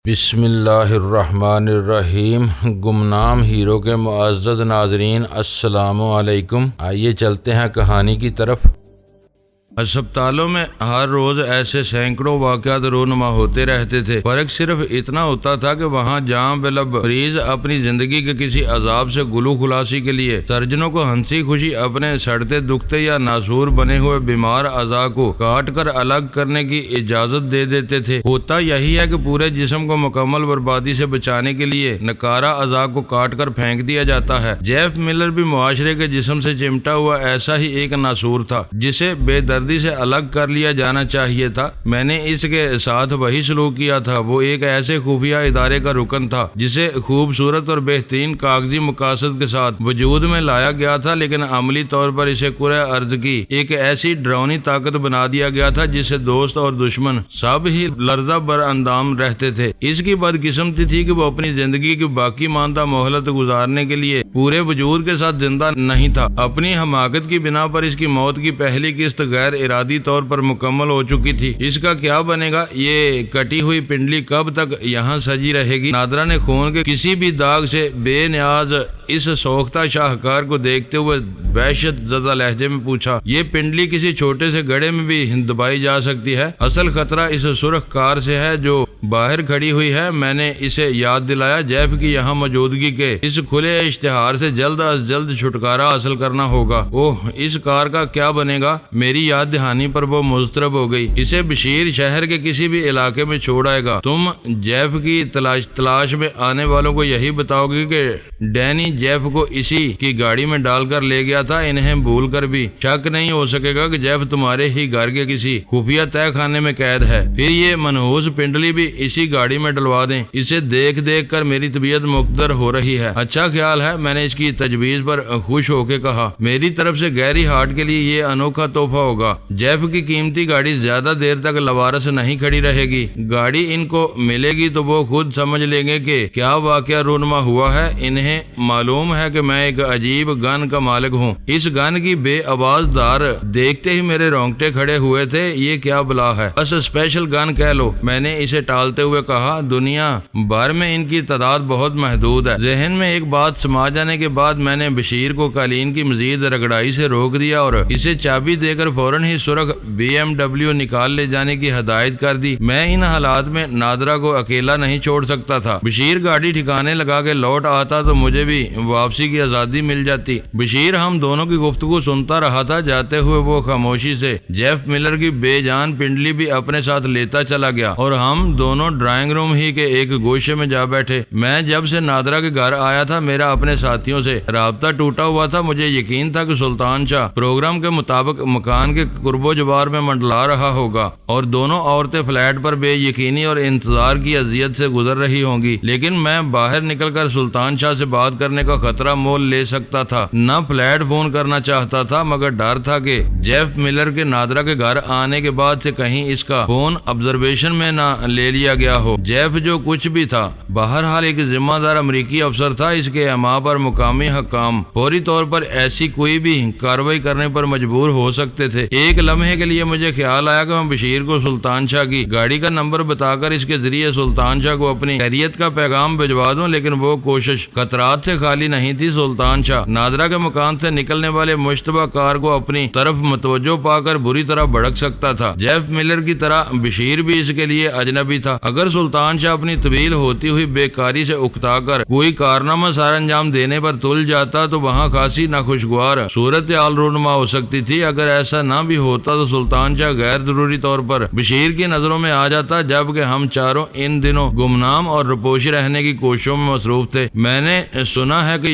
بسم اللہ الرحمن الرحیم۔ گمنام ہیرو کے معزز ناظرین، السلام علیکم۔ آئیے چلتے ہیں کہانی کی طرف۔ ہسپتالوں میں ہر روز ایسے سینکڑوں واقعات رونما ہوتے رہتے تھے۔ فرق صرف اتنا ہوتا تھا کہ وہاں جہاں بلب مریض اپنی زندگی کے کسی عذاب سے گلو خلاصی کے لیے سرجنوں کو ہنسی خوشی اپنے سڑتے دکھتے یا ناسور بنے ہوئے بیمار اعضاء کو کاٹ کر الگ کرنے کی اجازت دے دیتے تھے، ہوتا یہی ہے کہ پورے جسم کو مکمل بربادی سے بچانے کے لیے نکارہ اعضاء کو کاٹ کر پھینک دیا جاتا ہے۔ جیف ملر بھی معاشرے کے جسم سے چمٹا ہوا ایسا ہی ایک ناسور تھا جسے بے دردی سے الگ کر لیا جانا چاہیے تھا۔ میں نے اس کے ساتھ وہی سلوک کیا تھا۔ وہ ایک ایسے خفیہ ادارے کا رکن تھا جسے خوبصورت اور بہترین کاغذی مقاصد کے ساتھ وجود میں لایا گیا تھا، لیکن عملی طور پر اسے کرۂ ارض کی ایک ایسی ڈراؤنی طاقت بنا دیا گیا تھا جسے دوست اور دشمن سب ہی لرزہ بر اندام رہتے تھے۔ اس کی بدقسمتی تھی کہ وہ اپنی زندگی کی باقی ماندہ مہلت گزارنے کے لیے پورے وجود کے ساتھ زندہ نہیں تھا۔ اپنی حماقت کی بنا پر اس کی موت کی پہلی قسط غیر ارادی طور پر مکمل ہو چکی تھی۔ اس کا کیا بنے گا؟ یہ کٹی ہوئی پنڈلی کب تک یہاں سجی رہے گی؟ نادرا نے خون کے کسی بھی داغ سے بے نیاز اس سوختہ شاہکار کو دیکھتے ہوئے وحشت زدہ لہجے میں پوچھا۔ یہ پنڈلی کسی چھوٹے سے گڑھے میں بھی دبائی جا سکتی ہے۔ اصل خطرہ اس سرخ کار سے ہے جو باہر کھڑی ہوئی ہے۔ میں نے اسے یاد دلایا، جیف کی یہاں موجودگی کے اس کھلے اشتہار سے جلد از جلد چھٹکارا حاصل کرنا ہوگا۔ اوہ، اس کار کا کیا بنے گا؟ میری یاد دہانی پر وہ مضطرب ہو گئی۔ اسے بشیر شہر کے کسی بھی علاقے میں چھوڑ آئے گا۔ تم جیف کی تلاش میں آنے والوں کو یہی بتاؤ گے کہ ڈینی جیف کو اسی کی گاڑی میں ڈال کر لے گیا تھا۔ انہیں بھول کر بھی شک نہیں ہو سکے گا کہ جیف تمہارے ہی گھر کے کسی خفیہ تہہ خانے میں قید ہے۔ پھر یہ منحوس پنڈلی بھی اسی گاڑی میں ڈلوا دیں۔ اسے دیکھ دیکھ کر میری طبیعت مقدر ہو رہی ہے۔ اچھا خیال ہے، میں نے اس کی تجویز پر خوش ہو کے کہا۔ میری طرف سے گیری ہارٹ کے لیے یہ انوکھا تحفہ ہوگا۔ جیف کی قیمتی گاڑی زیادہ دیر تک لوارس نہیں کھڑی رہے گی۔ گاڑی ان کو ملے گی تو وہ خود سمجھ لیں گے کہ کیا واقعہ رونما ہوا ہے۔ انہیں معلوم ہے کہ میں ایک عجیب گن کا مالک ہوں۔ اس گن کی بے آواز دار دیکھتے ہی میرے رونگٹے کھڑے ہوئے تھے۔ یہ کیا بلا ہے؟ بس اسپیشل گن کہہ لو، میں نے اسے ٹالتے ہوئے کہا۔ دنیا بھر میں ان کی تعداد بہت محدود ہے۔ ذہن میں ایک بات سما جانے کے بعد میں نے بشیر کو قالین کی مزید رگڑائی سے روک دیا اور اسے چابی دے کر فوراً ہی سرخ BMW نکال لے جانے کی ہدایت کر دی۔ میں ان حالات میں نادرا کو اکیلا نہیں چھوڑ سکتا تھا۔ بشیر گاڑی ٹھکانے لگا کے لوٹ آتا تو مجھے بھی واپسی کی آزادی مل جاتی۔ بشیر ہم دونوں کی گفتگو سنتا رہا تھا۔ جاتے ہوئے وہ خاموشی سے جیف ملر کی بے جان پنڈلی بھی اپنے ساتھ لیتا چلا گیا اور ہم دونوں ڈرائنگ روم ہی کے ایک گوشے میں جا بیٹھے۔ میں جب سے نادرا کے گھر آیا تھا میرا اپنے ساتھیوں سے رابطہ ٹوٹا ہوا تھا۔ مجھے یقین تھا کہ سلطان شاہ پروگرام کے مطابق مکان کے قرب و جوار میں منڈلا رہا ہوگا اور دونوں عورتیں فلیٹ پر بے یقینی اور انتظار کی اذیت سے گزر رہی ہوں گی، لیکن میں باہر نکل کر سلطان شاہ سے بات کرنے کا خطرہ مول لے سکتا تھا۔ نہ فلیٹ فون کرنا چاہتا تھا، مگر ڈر تھا کہ جیف ملر کے نادرا کے گھر آنے کے بعد سے کہیں اس کا فون آبزرویشن میں نہ لے لیا گیا ہو۔ جیف جو کچھ بھی تھا، بہرحال ایک ذمہ دار امریکی افسر تھا۔ اس کے اما پر مقامی حکام فوری طور پر ایسی کوئی بھی کارروائی کرنے پر مجبور ہو سکتے تھے۔ ایک لمحے کے لیے مجھے خیال آیا کہ میں بشیر کو سلطان شاہ کی گاڑی کا نمبر بتا کر اس کے ذریعے سلطان شاہ کو اپنی خیریت کا پیغام بھجوا دوں، لیکن وہ کوشش خطرات سے خالی نہیں تھی۔ سلطان شاہ نادرا کے مکان سے نکلنے والے مشتبہ کار کو اپنی طرف متوجہ پا کر بری طرح بھڑک سکتا تھا۔ جیف ملر کی طرح بشیر بھی اس کے لیے اجنبی تھا۔ اگر سلطان شاہ اپنی طویل ہوتی ہوئی بیکاری سے اکتا کر کوئی کارنامہ سر انجام دینے پر تل جاتا تو وہاں خاصی ناخوشگوار صورتحال رونما ہو سکتی تھی۔ اگر ایسا نہ بھی ہوتا تو سلطان شاہ غیر ضروری طور پر بشیر کی نظروں میں آ جاتا، جبکہ ہم چاروں ان دنوں گمنام اور رپوشی رہنے کی کوششوں میں مصروف تھے۔ میں نے سنا ہے کہ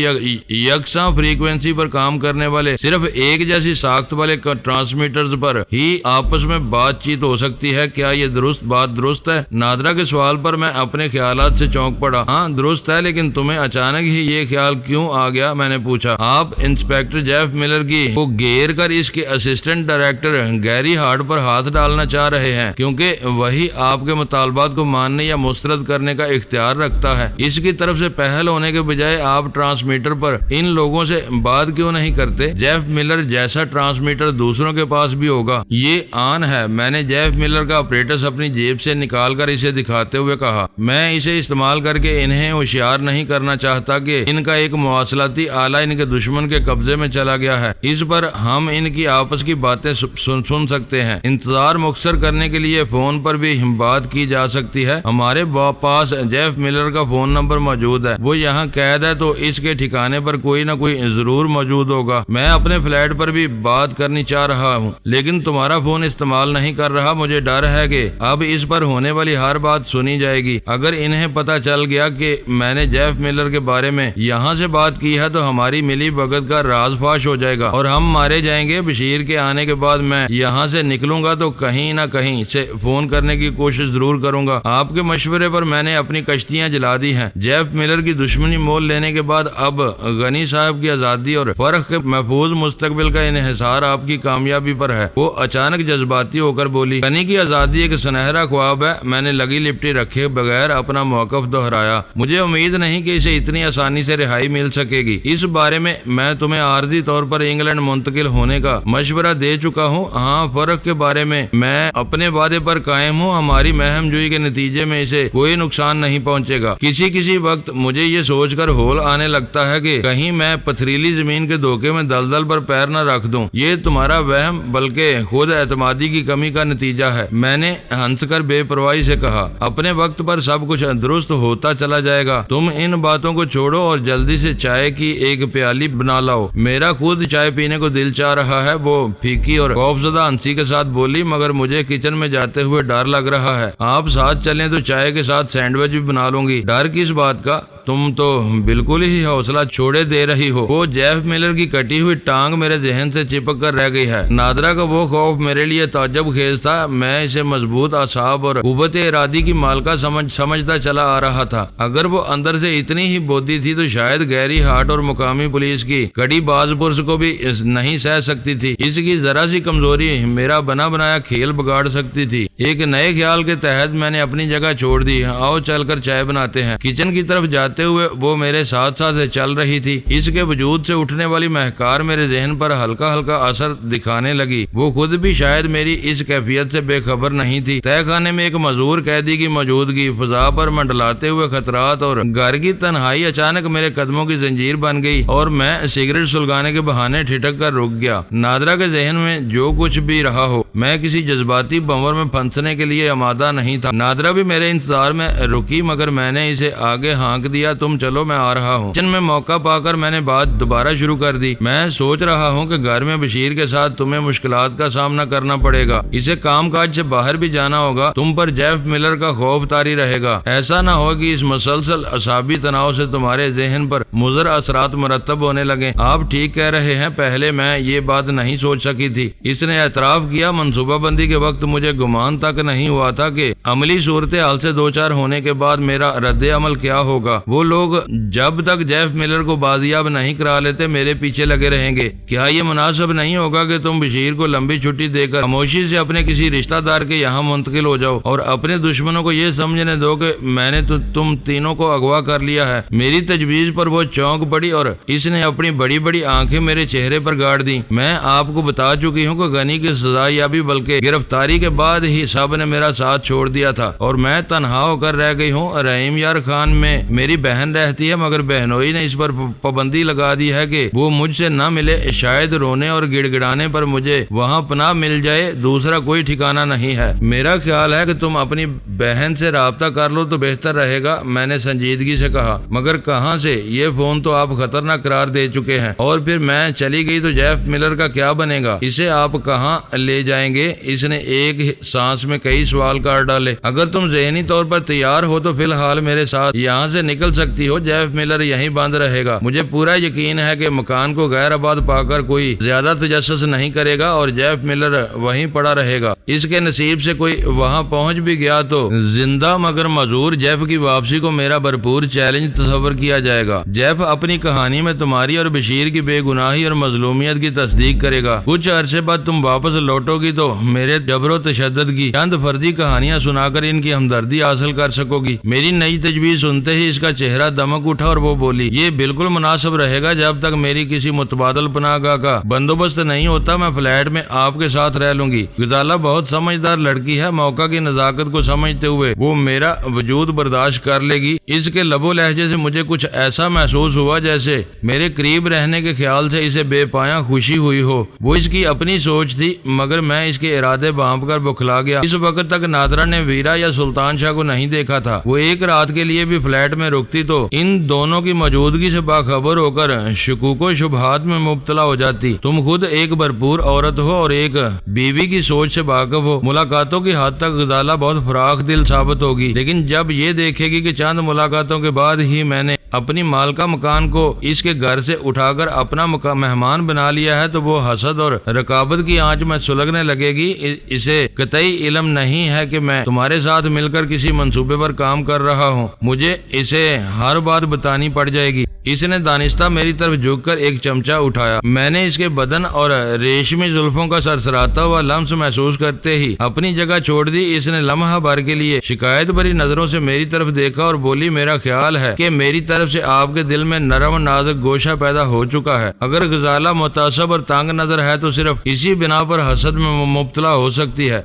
یکساں فریکوینسی پر کام کرنے والے صرف ایک جیسی ساخت والے ٹرانسمیٹرز پر ہی آپس میں بات چیت ہو سکتی ہے۔ کیا یہ بات درست ہے؟ نادرا کے سوال پر میں اپنے خیالات سے چونک پڑا۔ ہاں درست ہے، لیکن تمہیں اچانک ہی یہ خیال کیوں آ گیا؟ میں نے پوچھا۔ آپ انسپیکٹر جیف ملر کی کو گھیر کر اس کے اسسٹنٹ ڈائریکٹر گیری ہارٹ پر ہاتھ ڈالنا چاہ رہے ہیں، کیونکہ وہی آپ کے مطالبات کو ماننے یا مسترد کرنے کا اختیار رکھتا ہے۔ اس کی طرف سے پہل ہونے کے بجائے آپ ٹرانسمیٹر پر ان لوگوں سے بات کیوں نہیں کرتے؟ جیف ملر جیسا ٹرانسمیٹر دوسروں کے پاس بھی ہوگا۔ یہ آن ہے۔ میں نے جیف ملر کا آپریٹس اپنی جیب سے نکال کر اسے دکھاتے ہوئے کہا، میں اسے استعمال کر کے انہیں ہوشیار نہیں کرنا چاہتا کہ ان کا ایک مواصلاتی آلہ ان کے دشمن کے قبضے میں چلا گیا ہے۔ اس پر ہم ان کی آپس کی باتیں سن سکتے ہیں۔ انتظار مختصر کرنے کے لیے فون پر بھی بات کی جا سکتی ہے۔ ہمارے پاس جیف ملر کا فون نمبر موجود ہے۔ وہ یہاں قید ہے تو اس کے ٹھکانے پر کوئی نہ کوئی ضرور موجود ہوگا۔ میں اپنے فلیٹ پر بھی بات کرنی چاہ رہا ہوں لیکن تمہارا فون استعمال نہیں کر رہا۔ مجھے ڈر ہے کہ اب اس پر ہونے والی ہر بات سنی جائے گی۔ اگر انہیں پتہ چل گیا کہ میں نے جیف ملر کے بارے میں یہاں سے بات کی ہے تو ہماری ملی بھگت کا راز فاش ہو جائے گا اور ہم مارے جائیں گے۔ بشیر کے آنے کے بعد میں یہاں سے نکلوں گا تو کہیں نہ کہیں سے فون کرنے کی کوشش ضرور کروں گا۔ آپ کے مشورے پر میں نے اپنی کشتیاں جلا دی ہیں۔ جیف ملر کی دشمنی مول لینے کے بعد اب غنی صاحب کی آزادی اور فرق کے محفوظ مستقبل کا انحصار آپ کی کامیابی پر ہے۔ وہ اچانک جذباتی ہو کر بولی، غنی کی آزادی ایک سنہرا خواب ہے۔ میں نے لگی لپٹی رکھے بغیر اپنا موقف دہرایا۔ مجھے امید نہیں کہ اسے اتنی آسانی سے رہائی مل سکے گی۔ اس بارے میں تمہیں عارضی طور پر انگلینڈ منتقل ہونے کا مشورہ دے چکا ہوں۔ ہاں، فرق کے بارے میں اپنے وعدے پر قائم ہوں۔ ہماری مہم جوئی کے نتیجے میں اسے کوئی نقصان نہیں پہنچے گا۔ کسی وقت مجھے یہ سوچ کر ہول آنے لگتا ہے کہ کہیں میں پتھریلی زمین کے دھوکے میں دلدل پر پیر نہ رکھ دوں۔ یہ تمہارا وہم بلکہ خود اعتمادی کی کمی کا نتیجہ ہے، میں نے ہنس کر بے پرواہی سے کہا۔ اپنے وقت پر سب کچھ درست ہوتا چلا جائے گا۔ تم ان باتوں کو چھوڑو اور جلدی سے چائے کی ایک پیالی بنا لاؤ۔ میرا خود چائے پینے کو دل چاہ رہا ہے۔ وہ پھیکی اور خوفزدہ ہنسی کے ساتھ بولی، مگر مجھے کچن میں جاتے ہوئے ڈر لگ رہا ہے۔ آپ ساتھ چلیں تو چائے کے ساتھ سینڈوچ بھی بنا لوں گی۔ ڈر کس بات کا؟ تم تو بالکل ہی حوصلہ چھوڑے دے رہی ہو۔ وہ جیف ملر کی کٹی ہوئی ٹانگ میرے ذہن سے چپک کر رہ گئی ہے۔ نادرہ کا وہ خوف میرے لیے تعجب خیز تھا۔ میں اسے مضبوط اعصاب اور قوت ارادی کی مالکہ سمجھتا چلا آ رہا تھا۔ اگر وہ اندر سے اتنی ہی بودی تھی تو شاید گیری ہارٹ اور مقامی پولیس کی کڑی باز پرس کو بھی نہیں سہ سکتی تھی۔ اس کی ذرا سی کمزوری میرا بنا بنایا کھیل بگاڑ سکتی تھی۔ ایک نئے خیال کے تحت میں نے اپنی جگہ چھوڑ دی۔ آؤ چل کر چائے بناتے ہیں۔ کچن کی طرف جاتے ہوئے وہ میرے ساتھ چل رہی تھی۔ اس کے وجود سے اٹھنے والی مہکار میرے ذہن پر ہلکا اثر دکھانے لگی۔ وہ خود بھی شاید میری اس کیفیت سے بے خبر نہیں تھی۔ تہہ خانے میں ایک معذور قیدی کی موجودگی، فضا پر منڈلاتے ہوئے خطرات اور گھر کی تنہائی اچانک میرے قدموں کی زنجیر بن گئی اور میں سگریٹ سلگانے کے بہانے ٹھٹک کر رک گیا۔ نادرہ کے ذہن میں جو کچھ بھی رہا ہو، میں کسی جذباتی بنور میں پھنسنے کے لیے آمادہ نہیں تھا۔ نادرہ بھی میرے انتظار میں رکی مگر میں نے اسے آگے ہانک دیا، تم چلو میں آ رہا ہوں۔ کچن میں موقع پا کر میں نے بات دوبارہ شروع کر دی۔ میں سوچ رہا ہوں کہ گھر میں بشیر کے ساتھ تمہیں مشکلات کا سامنا کرنا پڑے گا۔ اسے کام کاج سے باہر بھی جانا ہوگا۔ تم پر جیف ملر کا خوف طاری رہے گا۔ ایسا نہ ہو کہ اس مسلسل اعصابی تناؤ سے تمہارے ذہن پر مضر اثرات مرتب ہونے لگیں۔ آپ ٹھیک کہہ رہے ہیں، پہلے میں یہ بات نہیں سوچ سکی تھی۔ اس نے اعتراف کیا، منصوبہ بندی کے وقت مجھے گمان تک نہیں ہوا تھا کہ عملی صورتحال سے دوچار ہونے کے بعد میرا رد عمل کیا ہوگا۔ وہ لوگ جب تک جیف ملر کو بازیاب نہیں کرا لیتے میرے پیچھے لگے رہیں گے۔ کیا یہ مناسب نہیں ہوگا کہ تم بشیر کو لمبی چھٹی دے کر خاموشی سے اپنے کسی رشتہ دار کے یہاں منتقل ہو جاؤ اور اپنے دشمنوں کو یہ سمجھنے دو کہ میں نے تم تینوں کو اغوا کر لیا ہے؟ میری تجویز پر وہ چونک پڑی اور اس نے اپنی بڑی بڑی آنکھیں میرے چہرے پر گاڑ دی۔ میں آپ کو بتا چکی ہوں کہ غنی کی سزا یابی بلکہ گرفتاری کے بعد ہی سب نے میرا ساتھ چھوڑ دیا تھا اور میں تنہا ہو کر رہ گئی ہوں۔ رحیم یار خان میں میری بہن رہتی ہے مگر بہنوئی نے اس پر پابندی لگا دی ہے کہ وہ مجھ سے نہ ملے۔ شاید رونے اور گڑ گڑانے پر مجھے وہاں پناہ مل جائے، دوسرا کوئی ٹھکانہ نہیں ہے۔ میرا خیال ہے کہ تم اپنی بہن سے رابطہ کر لو تو بہتر رہے گا، میں نے سنجیدگی سے کہا۔ مگر کہاں سے؟ یہ فون تو آپ خطرناک قرار دے چکے ہیں، اور پھر میں چلی گئی تو جیف ملر کا کیا بنے گا؟ اسے آپ کہاں لے جائیں گے؟ اس نے ایک سانس میں کئی سوال کر ڈالے۔ اگر تم ذہنی طور پر تیار ہو تو فی الحال میرے ساتھ یہاں سے نکل سکتی ہو۔ جیف ملر یہیں بند رہے گا۔ مجھے پورا یقین ہے کہ مکان کو غیر آباد پا کر کوئی زیادہ تجسس نہیں کرے گا اور جیف ملر وہیں پڑا رہے گا۔ اس کے نصیب سے کوئی وہاں پہنچ بھی گیا تو زندہ مگر معذور جیف کی واپسی کو میرا بھرپور چیلنج تصور کیا جائے گا۔ جیف اپنی کہانی میں تمہاری اور بشیر کی بے گناہی اور مظلومیت کی تصدیق کرے گا۔ کچھ عرصے بعد تم واپس لوٹو گی تو میرے جبر و تشدد کی چند فردی کہانیاں سنا کر ان کی ہمدردی حاصل کر سکو گی۔ میری نئی تجویز سنتے ہی اس کا چہرہ دمک اٹھا اور وہ بولی، یہ بالکل مناسب رہے گا جب تک میری کسی متبادل پناہ گاہ کا بندوبست نہیں ہوتا میں فلیٹ میں آپ کے ساتھ رہ لوں گی۔ غزالہ بہت سمجھدار لڑکی ہے، موقع کی نزاکت کو سمجھتے ہوئے وہ میرا وجود برداشت کر لے گی۔ اس کے لب و لہجے سے مجھے کچھ ایسا محسوس ہوا جیسے میرے قریب رہنے کے خیال سے اسے بے پایاں خوشی ہوئی ہو۔ وہ اس کی اپنی سوچ تھی، مگر میں اس کے ارادے بھانپ کر بکھلا گیا۔ اس وقت تک نادرہ نے ویرا یا سلطان شاہ کو نہیں دیکھا تھا۔ وہ ایک رات کے لیے بھی فلیٹ میں رکتی تو ان دونوں کی موجودگی سے باخبر ہو کر شکوک و شبہات میں مبتلا ہو جاتی۔ تم خود ایک بھرپور عورت ہو اور ایک بیوی کی سوچ سے واقف ہو، ملاقاتوں کی حد تک غزالہ بہت فراخ دل ثابت ہوگی، لیکن جب یہ دیکھے گی کہ چند ملاقاتوں کے بعد ہی میں نے اپنی مالکہ مکان کو اس کے گھر سے اٹھا کر اپنا مہمان بنا لیا ہے تو وہ حسد اور رقابت کی آنچ میں سلگنے لگے گی۔ اسے قطعی علم نہیں ہے کہ میں تمہارے ساتھ مل کر کسی منصوبے پر کام کر رہا ہوں، مجھے اسے ہر بات بتانی پڑ جائے گی۔ اس نے دانستہ میری طرف جھک کر ایک چمچہ اٹھایا۔ میں نے اس کے بدن اور ریشمی زلفوں کا سرسراتا ہوا لمس محسوس کرتے ہی اپنی جگہ چھوڑ دی۔ اس نے لمحہ بھر کے لیے شکایت بھری نظروں سے میری طرف دیکھا اور بولی، میرا خیال ہے کہ میری طرف سے آپ کے دل میں نرم و نازک گوشہ پیدا ہو چکا ہے۔ اگر غزالہ متعصب اور تنگ نظر ہے تو صرف اسی بنا پر حسد میں مبتلا ہو سکتی ہے۔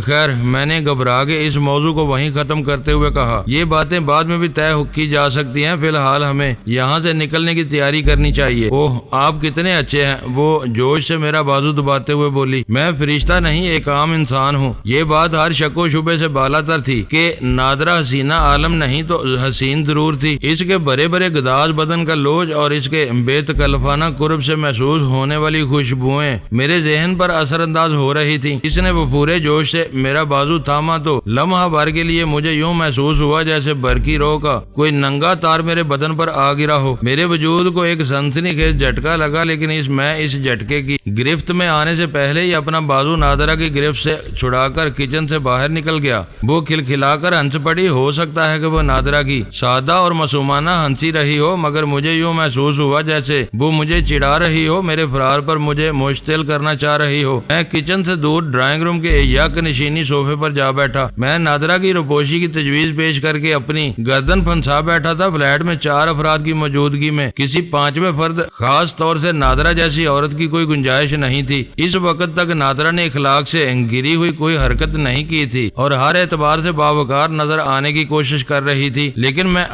خیر میں نے گھبرا کے اس موضوع کو وہیں ختم کرتے ہوئے کہا، یہ باتیں بعد میں بھی طے کی جا سکتی ہیں، فی الحال ہمیں یہاں سے نکلنے کی تیاری کرنی چاہیے۔ اوہ آپ کتنے اچھے ہیں، وہ جوش سے میرا بازو دباتے ہوئے بولی۔ میں فرشتہ نہیں، ایک عام انسان ہوں۔ یہ بات ہر شک و شبے سے بالا تر تھی کہ نادرہ حسینہ عالم نہیں تو حسین ضرور تھی۔ اس کے بڑے بڑے گداز بدن کا لوج اور اس کے بے تکلفانہ قرب سے محسوس ہونے والی خوشبوئیں میرے ذہن پر اثر انداز ہو رہی تھی۔ اس نے وہ پورے جوش سے میرا بازو تھاما تو لمحہ بھر کے لیے مجھے یوں محسوس ہوا جیسے برقی رو کا کوئی ننگا تار میرے بدن پر آ گرا ہو۔ میرے وجود کو ایک سنسنی خیز جھٹکا لگا، لیکن میں اس جھٹکے کی گرفت میں آنے سے پہلے ہی اپنا بازو نادرہ کی گرفت سے چھڑا کر کچن سے باہر نکل گیا۔ وہ کھلکھلا کر ہنس پڑی۔ ہو سکتا ہے کہ وہ نادرہ کی سادہ اور معصومانہ ہنسی رہی ہو، مگر مجھے یوں محسوس ہوا جیسے وہ مجھے چڑھا رہی ہو، میرے فرار پر مجھے مشتعل کرنا چاہ رہی ہو۔ میں کچن سے دور ڈرائنگ روم کے یک نشینی صوفے پر جا بیٹھا۔ میں نادرہ کی روپوشی کی تجویز پیش کر کے اپنی گردن پھنسا بیٹھا تھا۔ فلیٹ میں 4 افراد کی موجودگی میں کسی 5ویں فرد، خاص طور سے نادرہ جیسی عورت کی کوئی گنجائش نہیں تھی۔ اس وقت تک نادرہ نے اخلاق سے گری ہوئی کوئی حرکت نہیں کی تھی اور ہر اعتبار سے باوقار نظر آنے کی کوشش کر رہی تھی، لیکن میں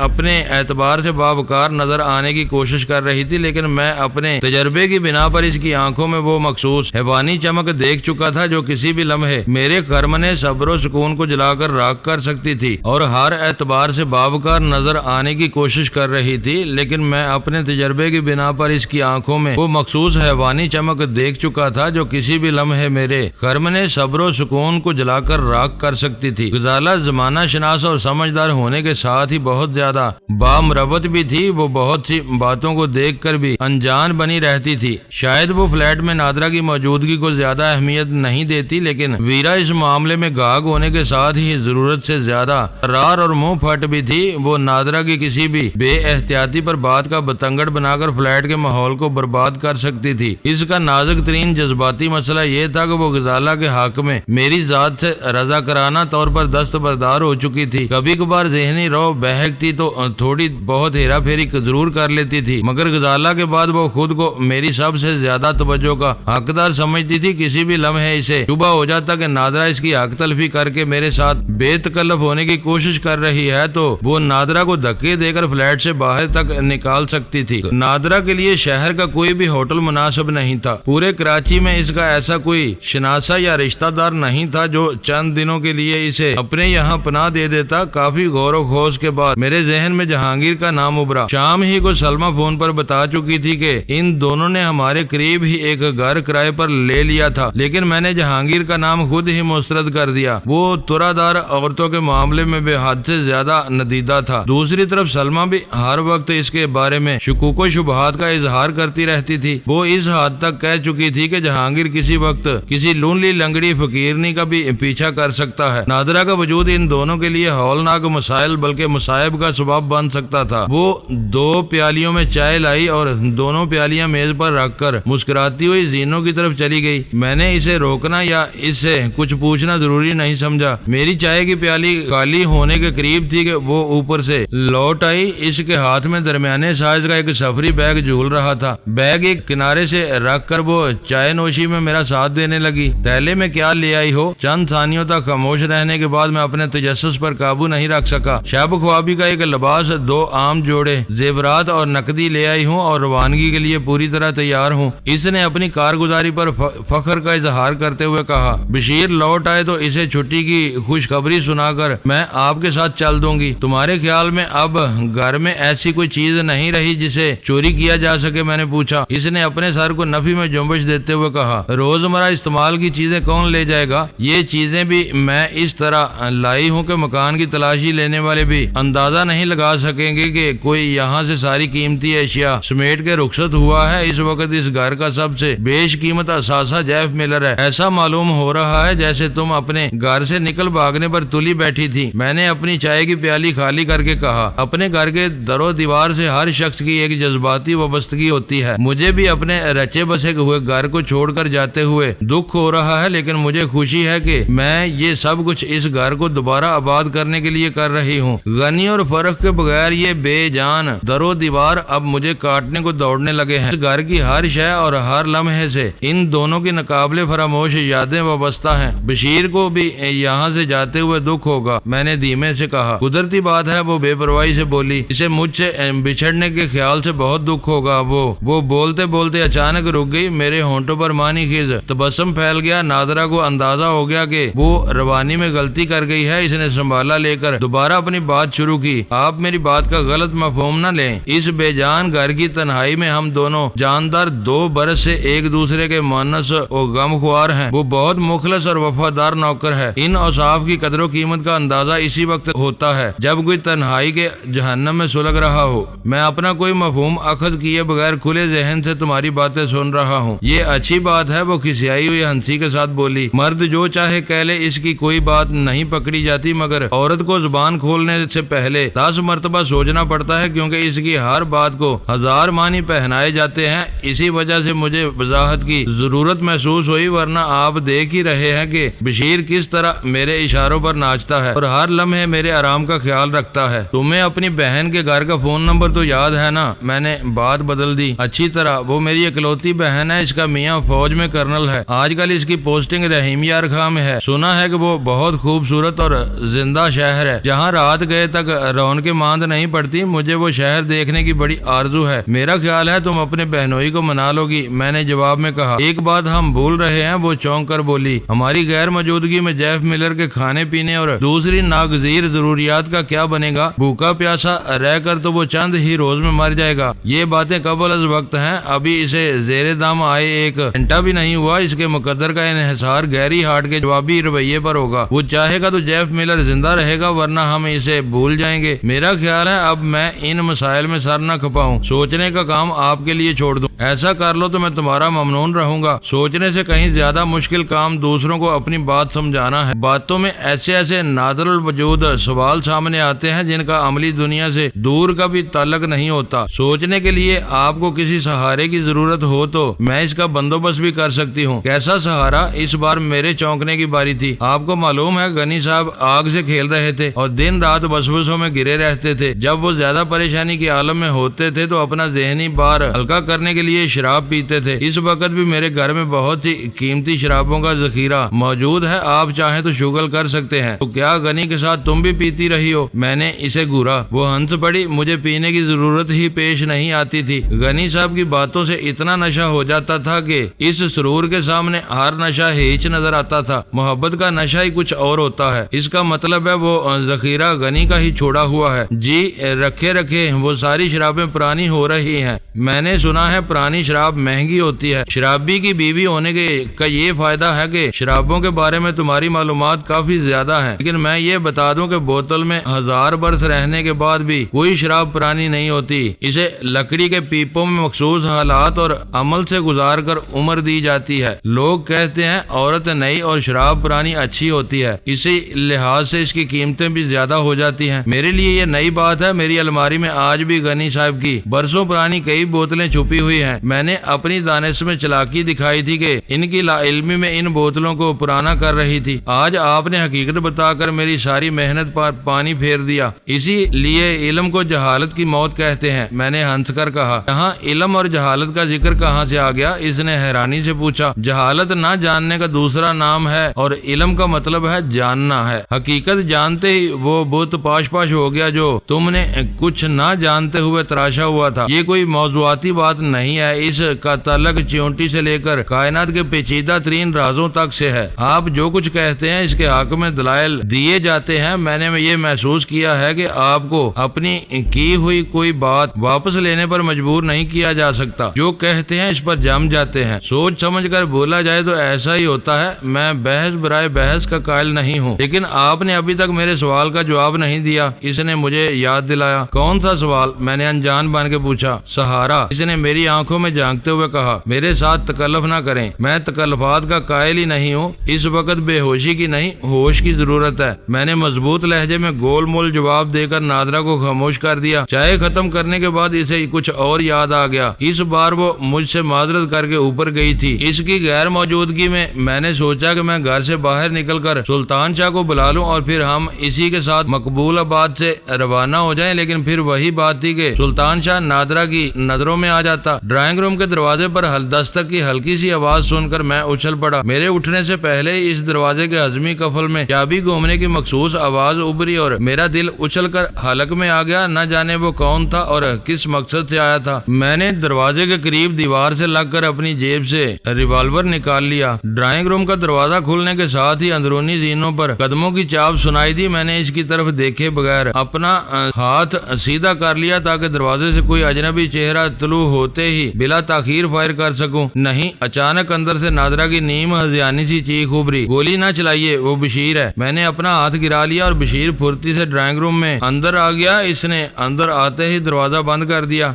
اپنے تجربے کی بنا پر اس کی آنکھوں میں وہ مخصوص حیوانی چمک دیکھ چکا تھا جو کسی بھی لمحے میرے خرمن صبر و سکون کو جلا کر راکھ کر سکتی تھی، اور ہر اعتبار سے باوقار نظر آنے کی کوشش کر رہی تھی، لیکن میں اپنے تجربے کی بنا پر اس کی آنکھوں میں وہ مخصوص حیوانی چمک دیکھ چکا تھا جو کسی بھی لمحے میرے خرمن صبر و سکون کو جلا کر راکھ کر سکتی تھی۔ غزالہ زمانہ شناس اور سمجھدار ہونے کے ساتھ ہی بہت زیادہ بامروت بھی تھی۔ وہ بہت سی باتوں کو دیکھ کر بھی انجان بنی رہتی تھی۔ شاید وہ فلیٹ میں نادرہ کی موجودگی کو زیادہ اہمیت نہیں دیتی، لیکن ویرا اس معاملے میں گاگ ہونے کے ساتھ ہی ضرورت سے زیادہ رار اور منہ پھٹ بھی تھی۔ وہ نادرہ کی کسی بھی بے احتیاطی پر بات کا بتنگڑ بنا کر فلیٹ کے ماحول کو برباد کر سکتی تھی۔ اس کا نازک ترین جذباتی مسئلہ یہ تھا کہ وہ غزالہ کے حق میں میری ذات سے رضاکارانہ طور پر دستبردار ہو چکی تھی۔ کبھی کبھار ذہنی رو بہکتی تو تھوڑی بہت ہیرا پھیری ضرور کر لیتی تھی، مگر غزالہ کے بعد وہ خود کو میری سب سے زیادہ توجہ کا حقدار سمجھتی تھی۔ کسی بھی لمحے اسے شبہ ہو جاتا کہ نادرہ اس کی حق تلفی کر کے میرے ساتھ بے تکلف ہونے کی کوشش کر رہی ہے تو وہ نادرہ کو دھکے دے کر فلیٹ سے باہر تک نکال سکتی تھی۔ نادرہ کے لیے شہر کا کوئی بھی ہوٹل مناسب نہیں تھا۔ پورے کراچی میں اس کا ایسا کوئی شناسا یا رشتہ دار نہیں تھا جو چند دنوں کے لیے اسے اپنے یہاں پناہ دے دیتا۔ کافی غور و خوض کے بعد میرے ذہن میں جہانگیر کا نام ابھرا۔ شام ہی کو سلمہ فون پر بتا چکی تھی کہ ان دونوں نے ہمارے قریب ہی ایک گھر کرائے پر لے لیا تھا، لیکن میں نے جہانگیر کا نام خود ہی مسترد کر دیا۔ وہ ترادار عورتوں کے معاملے میں بے حد سے زیادہ ندیدہ تھا۔ دوسری طرف سلمہ بھی ہر وقت اس کے بارے میں شکوک و شبہات کا اظہار کرتی رہتی تھی۔ وہ اس حد تک کہہ چکی تھی کہ جہانگیر کسی وقت کسی لونلی لنگڑی فقیرنی کا بھی پیچھا کر سکتا ہے۔ نادرہ کا وجود ان دونوں کے لیے ہولناک مسائل بلکہ مصائب کا سبب بن سکتا تھا۔ وہ 2 پیالیوں میں چائے لائی اور دونوں پیالیاں میز پر رکھ کر مسکراتی ہوئی زینوں کی طرف چلی گئی۔ میں نے اسے روکنا یا اس سے کچھ پوچھنا ضروری نہیں سمجھا۔ میری چائے کی پیالی خالی ہونے کے قریب تھی کہ وہ اوپر سے لوٹ آئی۔ اس کے ہاتھ میں درمیانے سائز کا ایک سفری بیگ جھول رہا تھا۔ بیگ ایک کنارے سے رکھ کر وہ چائے نوشی میں میرا ساتھ دینے لگی۔ تھیلے میں کیا لے آئی ہو؟ چند ثانیوں تک خاموش رہنے کے بعد میں اپنے تجسس پر قابو نہیں رکھ سکا۔ شب خوابی کا ایک لباس، 2 عام جوڑے زیورات اور نقدی لے آئی ہوں اور روانگی کے لیے پوری طرح تیار ہوں۔ اس نے اپنی کارگزاری پر فخر کا اظہار کرتے ہوئے کہا۔ بشیر لوٹ آئے تو اسے چھٹی کی خوشخبری سنا کر میں آپ کے ساتھ چل دوں گی۔ تمہارے خیال میں اب گھر میں ایسی کوئی چیز نہیں رہی جسے چوری کیا جا سکے؟ میں نے پوچھا۔ اس نے اپنے سر کو نفی میں جنبش دیتے ہوئے کہا، روزمرہ استعمال کی چیزیں کون لے جائے گا؟ یہ چیزیں بھی میں اس طرح لائی ہوں کہ مکان کی تلاشی لینے والے بھی اندازہ نہیں لگا سکیں گے کہ کوئی یہاں سے ساری قیمتی اشیاء سمیٹ کے رخصت ہوا ہے۔ اس وقت اس گھر کا سب سے بیش قیمت اثاثہ جیف ملر ہے۔ ایسا معلوم ہو رہا ہے جیسے تم اپنے گھر سے نکل بھاگنے پر تلی بیٹھی تھی۔ میں نے اپنی چائے کی پیالی خالی کر کے کہا، اپنے گھر کے در و دیوار سے ہر شخص کی ایک جذباتی وابستگی ہوتی ہے۔ مجھے بھی اپنے رچے بسے ہوئے گھر کو چھوڑ کر جاتے ہوئے دکھ ہو رہا ہے، لیکن مجھے خوشی ہے کہ میں یہ سب کچھ اس گھر کو دوبارہ آباد کرنے کے لیے کر رہی ہوں۔ غنی اور فرق کے بغیر یہ بے جان در و دیوار اب مجھے کاٹنے کو دوڑنے لگے ہیں۔ اس گھر کی ہر شے اور ہر لمحے سے ان دونوں کی ناقابل فراموش یادیں وابستہ ہیں۔ بشیر کو بھی یہاں سے جاتے ہوئے دکھ ہوگا، میں نے دھیمے سے کہا۔ قدرتی بات ہے، وہ بے پرواہی سے بولی، اسے مجھ سے بچھڑنے کے خیال سے بہت دکھ ہوگا۔ وہ بولتے بولتے اچانک رک گئی۔ میرے ہونٹوں پر مانی خیز تبسم پھیل گیا۔ نادرہ کو اندازہ ہو گیا کہ وہ روانی میں غلطی کر گئی ہے۔ اس نے سنبھالا لے کر دوبارہ اپنی بات شروع کی۔ آپ میری بات کا غلط مفہوم نہ لیں۔ اس بے جان گھر کی تنہائی میں ہم دونوں جاندار 2 برس سے ایک دوسرے کے مونس اور غم خوار ہیں۔ وہ بہت مخلص اور وفادار نوکر ہے۔ ان اوصاف کی قدر و قیمت کا اندازہ اسی وقت ہوتا ہے جب کوئی تنہائی کے جہنم میں سلگ رہا ہو۔ میں اپنا کوئی مفہوم اخذ کیے بغیر کھلے ذہن سے تمہاری باتیں سن رہا ہوں۔ یہ اچھی بات ہے، وہ کھسیائی ہوئی ہنسی کے ساتھ بولی۔ مرد جو چاہے کہہ لے، اس کی کوئی بات نہیں پکڑی جاتی، مگر عورت کو زبان کھولنے سے پہلے 10 مرتبہ سوچنا پڑتا ہے، کیونکہ اس کی ہر بات کو 1000 معنی پہنائے جاتے ہیں۔ اسی وجہ سے مجھے وضاحت کی ضرورت محسوس ہوئی، ورنہ آپ دیکھ ہی رہے ہیں کہ بشیر کس طرح میرے اشاروں پر ناچتا ہے اور ہر لمحے میرے آرام کا خیال رکھتا ہے۔ تمہیں اپنی بہن کے گھر کا فون نمبر تو یاد ہے نا؟ میں نے بات بدل دی۔ اچھی طرح، وہ میری اکلوتی بہن ہے، اس کا میاں فوج میں کرنل ہے۔ آج کل اس کی پوسٹنگ رحیمیہ ارخا میں ہے۔ سنا ہے کہ وہ بہت خوبصورت اور زندہ شہر ہے جہاں رات گئے تک رونقیں ماند نہیں پڑتی۔ مجھے وہ شہر دیکھنے کی بڑی آرزو ہے۔ میرا خیال ہے تم اپنے بہنوئی کو منا لو گی، میں نے جواب میں کہا۔ ایک بات ہم بھول رہے ہیں، وہ چونک کر بولی۔ ہماری غیر موجودگی میں جیف ملر کے کھانے پینے اور دوسری ناگزیر ضروریات کا کیا بنے گا؟ بھوکا پیاسا رہ کر تو وہ چند ہی روز میں مر جائے گا۔ یہ باتیں قبل از وقت ہیں، ابھی اسے زیر دم آئے 1 گھنٹہ بھی نہیں ہوا۔ اس کے مقدر کا انحصار گیری ہارٹ کے جوابی رویے پر ہوگا۔ وہ چاہے گا تو جیف ملر زندہ رہے گا، ورنہ ہم اسے بھول جائیں گے۔ میرا خیال ہے اب میں ان مسائل میں سر نہ کھپاؤں، سوچنے کا کام آپ کے لیے چھوڑ دوں۔ ایسا کر لو تو میں تمہارا ممنون رہوں گا۔ سوچنے سے کہیں زیادہ مشکل کام دوسروں کو اپنی بات سمجھانا ہے۔ باتوں میں ایسے نادر الوجود سوال سامنے آتے ہیں جن کا عملی دنیا سے دور کا بھی تعلق نہیں ہوتا۔ سوچنے کے لیے آپ کو کسی سہارے کی ضرورت ہو تو میں اس کا بندوبست بھی کر سکتی ہوں۔ کیسا سہارا؟ اس بار میرے چونکنے کی باری تھی۔ آپ کو معلوم ہے غنی صاحب آگ سے کھیل رہے تھے اور دن رات وسوسوں میں گرے رہتے تھے۔ جب وہ زیادہ پریشانی کے عالم میں ہوتے تھے تو اپنا ذہنی بار ہلکا کرنے کے لیے شراب پیتے تھے۔ اس وقت بھی میرے گھر میں بہت ہی قیمتی شرابوں کا ذخیرہ موجود ہے، آپ چاہیں تو شغل کر سکتے ہیں۔ تو کیا غنی کے ساتھ تم بھی پیتی رہی ہو؟ میں نے اسے گھورا۔ وہ ہنس پڑی۔ مجھے پینے کی ضرورت ہی پیش نہیں آتی تھی۔ غنی صاحب کی باتوں سے اتنا نشہ ہو جاتا تھا کہ اس سرور کے سامنے ہر نشہ ہیچ نظر آتا تھا۔ محبت کا نشہ ہی کچھ اور ہوتا ہے۔ اس کا مطلب ہے وہ ذخیرہ غنی کا ہی چھوڑا ہوا ہے۔ جی رکھے وہ ساری شرابیں پرانی ہو رہی ہیں۔ میں نے سنا ہے پرانی شراب مہنگی ہوتی ہے۔ شرابی کی بیوی ہونے کا یہ فائدہ ہے کہ شرابوں کے بارے میں تمہاری معلومات کافی زیادہ ہیں، لیکن میں یہ بتا دوں کہ بوتل میں 1000 برس رہنے کے بعد بھی کوئی شراب پرانی نہیں ہوتی۔ اسے لکڑی کے پیپوں میں مخصوص حالات اور عمل سے گزار کر عمر دی جاتی ہے۔ لوگ کہتے ہیں عورت نئی اور شراب پرانی اچھی ہوتی ہے، اسی لحاظ سے اس کی قیمتیں بھی زیادہ ہو جاتی ہیں۔ میرے لیے یہ نئی بات ہے۔ میری الماری میں آج بھی غنی صاحب کی برسوں پرانی کئی بوتلیں چھپی ہوئی ہیں۔ میں نے اپنی دانش میں چلاکی دکھائی تھی کہ ان کی لا علمی میں ان بوتلوں کو پرانا کر رہی تھی۔ آج آپ نے حقیقت بتا کر میری ساری محنت پر پانی پھیر دیا۔ اسی لیے علم کو جہالت کی موت کہتے ہیں، میں نے ہنس کر کہا۔ یہاں علم اور جہالت کا ذکر کہاں سے آ گیا؟ اس نے حیرانی سے پوچھا۔ جہالت نہ جاننے کا دوسرا نام ہے اور علم کا مطلب ہے جاننا ہے۔ حقیقت جانتے ہی وہ بت پاش پاش ہو گیا جو تم نے کچھ نہ جانتے ہوئے تراشا ہوا تھا۔ یہ کوئی موضوعاتی بات نہیں ہے، اس کا تعلق چیونٹی سے لے کر کائنات کے پیچیدہ ترین رازوں تک سے ہے۔ آپ جو کچھ کہتے ہیں اس کے حق میں دلائل دیے جاتے ہیں۔ میں نے یہ محسوس کیا ہے کہ آپ کو اپنی کی ہوئی کوئی بات واپس لینے پر مجبور نہیں کیا جا سکتا۔ جو کہتے ہیں اس پر جم جاتے ہیں۔ سوچ سمجھ کر بولا جائے تو ایسا ہی ہوتا ہے۔ میں بحث برائے بحث کا قائل نہیں ہوں، لیکن آپ نے ابھی تک میرے سوال کا جواب نہیں دیا۔ اس نے مجھے یاد دلایا۔ کون سا سوال؟ میں نے انجان بن کے پوچھا۔ سہارا، اس نے میری آنکھوں میں جھانکتے ہوئے کہا۔ میرے ساتھ تکلف نہ کریں، میں تکلفات کا قائل ہی نہیں ہوں۔ اس وقت بے ہوشی کی نہیں، ہوش کی ضرورت ہے۔ میں نے مضبوط لہجے میں گول مول جواب دے کر نادرا کو خاموش کر دیا۔ چائے ختم کرنے کے بعد اسے کچھ اور یاد آ گیا۔ اس بار وہ مجھ سے معذرت کر کے اوپر گئی تھی۔ اس کی غیر موجودگی میں نے سوچا کہ میں گھر سے باہر نکل کر سلطان شاہ کو بلا لوں اور پھر ہم اسی کے ساتھ مقبول آباد سے روانہ ہو جائیں، لیکن پھر وہی بات تھی کہ سلطان شاہ نادرا کی نظروں میں آ جاتا۔ ڈرائنگ روم کے دروازے پر دستک کی ہلکی سی آواز سن کر میں اچھل پڑا۔ میرے اٹھنے سے پہلے اس دروازے کے ہضمی قفل میں چابی گھومنے کی مخصوص آواز ابری اور میرا دل اچھل کر حلق میں آ گیا۔ نہ جانے وہ کون تھا اور کس مقصد سے آیا تھا۔ میں نے دروازے کے قریب دیوار سے لگ کر اپنی جیب سے ریوالور نکال لیا۔ ڈرائنگ روم کا دروازہ کھلنے کے ساتھ ہی اندرونی زینوں پر قدموں کی چاپ سنائی دی۔ میں نے اس کی طرف دیکھے بغیر اپنا ہاتھ سیدھا کر لیا تاکہ دروازے سے کوئی اجنبی چہرہ طلوع ہوتے ہی بلا تاخیر فائر کر سکوں۔ نہیں، اچانک اندر سے نادرا کی نیم ہذیانی سی چیخ ابری۔ گولی نہ چلائیے، وہ بشیر ہے۔ میں نے اپنا ہاتھ گرا لیا اور بشیر پھرتی سے ڈرائنگ روم میں اندر آ گیا۔ اس نے اندر آتے ہی دروازہ بند کر دیا۔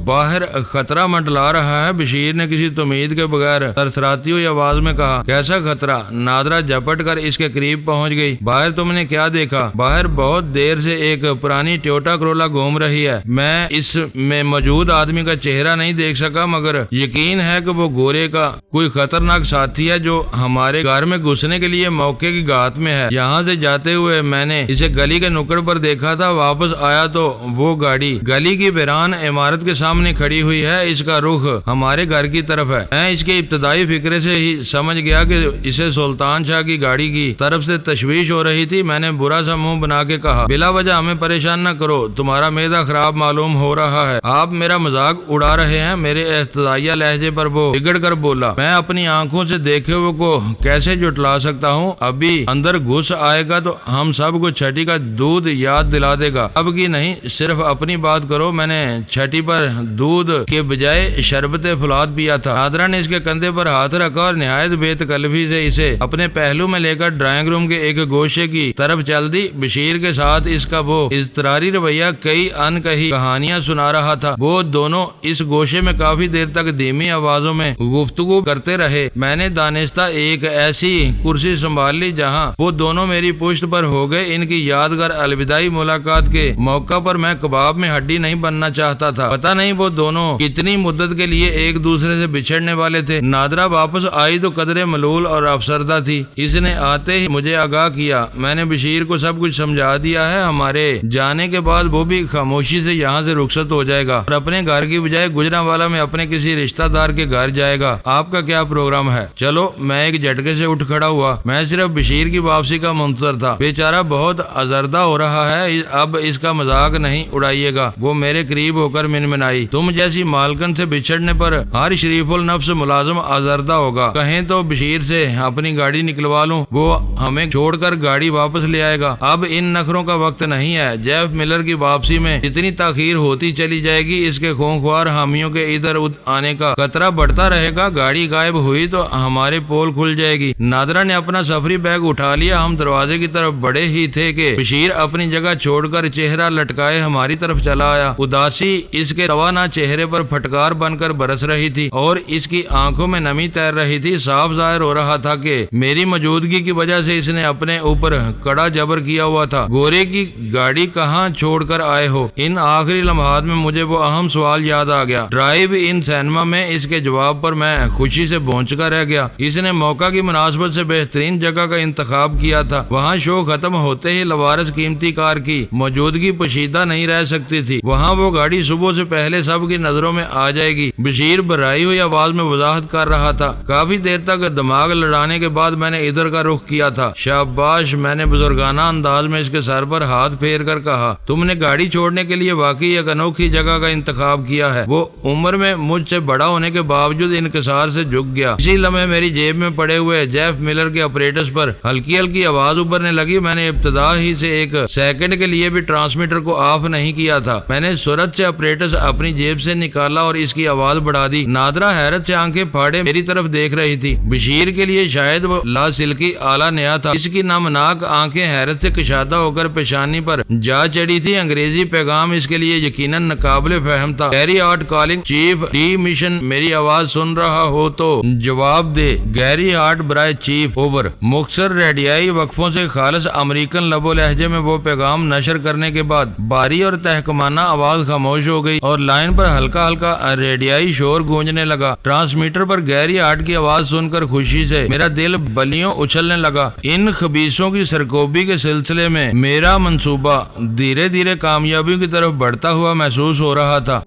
باہر خطرہ منڈلا رہا ہے، بشیر نے کسی تمید کے بغیر سرسراتی ہوئی آواز میں کہا۔ کیسا خطرہ؟ نادرا جھپٹ کر اس کے قریب پہنچ گئی۔ باہر تم نے کیا دیکھا؟ باہر بہت دیر سے ایک پرانی ٹویوٹا کرولا گھوم رہی ہے۔ میں اس میں موجود آدمی کا چہرہ نہیں دیکھ سکا، مگر یقین ہے کہ وہ گورے کا کوئی خطرناک ساتھی ہے جو ہمارے گھر میں گھسنے کے لیے موقع کی گھات میں ہے۔ یہاں سے جاتے ہوئے میں نے اسے گلی کے نکڑ پر دیکھا تھا۔ واپس آیا تو وہ گاڑی گلی کی ویران عمارت کے سامنے کھڑی ہوئی ہے۔ اس کا رخ ہمارے گھر کی طرف ہے۔ میں اس کے ابتدائی فکرے سے ہی سمجھ گیا کہ اسے سلطان شاہ کی گاڑی کی طرف سے تشویش ہو رہی تھی۔ میں نے برا سا منہ بنا کے کہا، بلا وجہ ہمیں پریشان نہ کرو، تمہارا معدہ خراب معلوم ہو رہا ہے، آپ میرا مذاق اڑا رہے ہیں۔ میرے احتجاجیہ لہجے پر وہ بگڑ کر بولا، میں اپنی آنکھوں سے دیکھے ہوئے کو کیسے جھٹلا سکتا ہوں؟ ابھی اندر گھس آئے گا تو ہم سب کو چھٹی کا دودھ یاد دلا دے گا۔ اب کی نہیں، صرف اپنی بات کرو۔ میں نے چھٹی پر دودھ کے بجائے شربت فولاد پیا تھا۔ نادرا نے اس کے کندھے پر ہاتھ رکھا اور نہایت بے تکلفی سے اسے اپنے پہلو میں لے کر ڈرائنگ روم کے ایک گوشے کی طرف چل دی۔ بشیر کے ساتھ اس کا وہ اضطراری رویہ کئی ان کہی کہانیاں سنا رہا تھا۔ وہ دونوں اس گوشے میں کافی دیر تک دھیمی آوازوں میں گفتگو کرتے رہے۔ میں نے دانستہ ایک ایسی کرسی سنبھال لی جہاں وہ دونوں میری پشت پر ہو گئے۔ ان کی یادگار الوداعی ملاقات کے موقع پر میں کباب میں ہڈی نہیں بننا چاہتا تھا۔ پتہ نہیں وہ دونوں کتنی مدت کے لیے ایک دوسرے سے بچھڑنے والے تھے۔ نادرا واپس آئی تو قدرے ملول اور افسردہ تھی۔ اس نے آتے ہی مجھے آگاہ کیا۔ میں نے بشیر کو سب کچھ سمجھا دیا ہے۔ ہمارے جانے کے بعد وہ بھی خاموشی سے یہاں سے رخصت ہو جائے گا اور اپنے گھر کی بجائے گجرانوالا میں اپنے کسی رشتہ دار کے گھر جائے گا۔ آپ کا کیا پروگرام ہے؟ چلو، میں ایک جھٹکے سے اٹھ کھڑا ہوا۔ میں صرف بشیر کی واپسی کا منتظر تھا۔ بیچارہ بہت آزردہ ہو رہا ہے، اب اس کا مذاق نہیں اڑائیے گا۔ وہ میرے قریب ہو کر منمنائی۔ آئی۔ تم جیسی مالکن سے بچھڑنے پر ہر شریف النفس ملازم آزردہ ہوگا۔ کہیں تو بشیر سے اپنی گاڑی نکلوا لوں، وہ ہمیں چھوڑ کر گاڑی واپس لے آئے گا۔ اب ان نخروں کا وقت نہیں ہے۔ جیف ملر کی واپسی میں جتنی تاخیر ہوتی چلی جائے گی، اس کے خونخوار حامیوں کے ادھر آنے کا خطرہ بڑھتا رہے گا۔ گاڑی غائب ہوئی تو ہمارے پول کھل جائے گی۔ نادرا نے اپنا سفری بیگ اٹھا لیا۔ ہم دروازے کی طرف بڑے ہی تھے کہ بشیر اپنی جگہ چھوڑ کر چہرہ لٹکائے ہماری طرف چلا آیا۔ اداسی اس کے توانا چہرے پر پھٹکار بن کر برس رہی تھی اور اس کی آنکھوں میں نمی تیر رہی تھی۔ صاف ظاہر ہو رہا تھا کہ میری موجودگی کی وجہ سے اس نے اپنے اوپر کڑا جبر کیا ہوا تھا۔ گورے کی گاڑی کہاں چھوڑ کر آئے ہو؟ ان آخری لمحات میں مجھے وہ اہم سوال یاد آ گیا۔ ڈرائیو ان سینما میں اس کے جواب پر میں خوشی سے بونچ کر رہ گیا۔ اس نے موقع کی مناسبت سے بہترین جگہ کا انتخاب کیا تھا۔ وہاں شو ختم ہوتے ہی لوارس قیمتی کار کی موجودگی پوشیدہ نہیں رہ سکتی تھی۔ وہاں وہ گاڑی صبح سے پہلے سب کی نظروں میں آ جائے گی۔ بشیر بھرائی ہوئی آواز میں وضاحت کر رہا تھا۔ کافی دیر تک دماغ لڑانے کے بعد میں نے ادھر کا رخ کیا تھا۔ شاباش، میں نے بزرگانہ انداز میں اس کے سر پر ہاتھ پھیر کر کہا، تم نے گاڑی چھوڑنے کے لیے واقعی ایک انوکھی جگہ کا انتخاب کیا ہے۔ وہ عمر میں مجھ سے بڑا ہونے کے باوجود انکسار سے جھک گیا۔ اسی لمحے میری جیب میں پڑے ہوئے جیف ملر کے آپریٹس پر ہلکی ہلکی آواز ابھرنے لگی۔ میں نے ابتدا ہی سے ایک سیکنڈ کے لیے بھی ٹرانسمیٹر کو آف نہیں کیا تھا۔ میں نے سرعت سے آپریٹس اپنی جیب سے نکالا اور اس کی آواز بڑھا دی۔ نادرا حیرت سے آنکھیں پھاڑے میری طرف دیکھ رہی تھی۔ بشیر کے لیے شاید وہ لاسلکی آلہ نیا تھا۔ اس کی نمناک آنکھیں حیرت سے کشادہ ہو کر پیشانی پر جا چڑھی تھی۔ انگریزی پیغام اس کے لیے یقیناً ناقابل فہم تھا۔ گیری heart calling chief D mission, میری آواز سن رہا ہو تو جواب دے۔ گیری ہارٹ برائے چیف، اوور۔ مختصر ریڈیائی وقفوں سے خالص امریکن لب و لہجے میں وہ پیغام نشر کرنے کے بعد باری اور تحکمانہ آواز خاموش ہو گئی اور لائن پر ہلکا ہلکا ریڈیائی شور گونجنے لگا۔ ٹرانسمیٹر پر گیری ہارٹ کی آواز سن کر خوشی سے میرا دل بلیوں اچھلنے لگا۔ ان خبیثوں کی سرکوبی کے سلسلے میں میرا منصوبہ دھیرے دھیرے کامیابی کی طرف بڑھتا ہوا محسوس ہو رہا تھا۔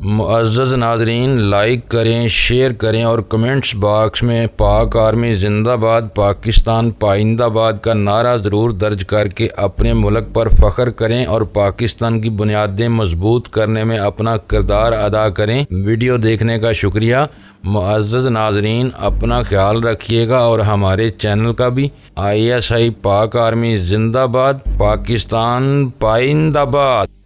معزز ناظرین، لائک کریں، شیئر کریں اور کمنٹس باکس میں پاک آرمی زندہ باد، پاکستان پائندہ باد کا نعرہ ضرور درج کر کے اپنے ملک پر فخر کریں اور پاکستان کی بنیادیں مضبوط کرنے میں اپنا کردار ادا کریں۔ ویڈیو دیکھنے کا شکریہ۔ معزز ناظرین، اپنا خیال رکھیے گا اور ہمارے چینل کا بھی۔ ISI پاک آرمی زندہ باد، پاکستان پائندہ باد۔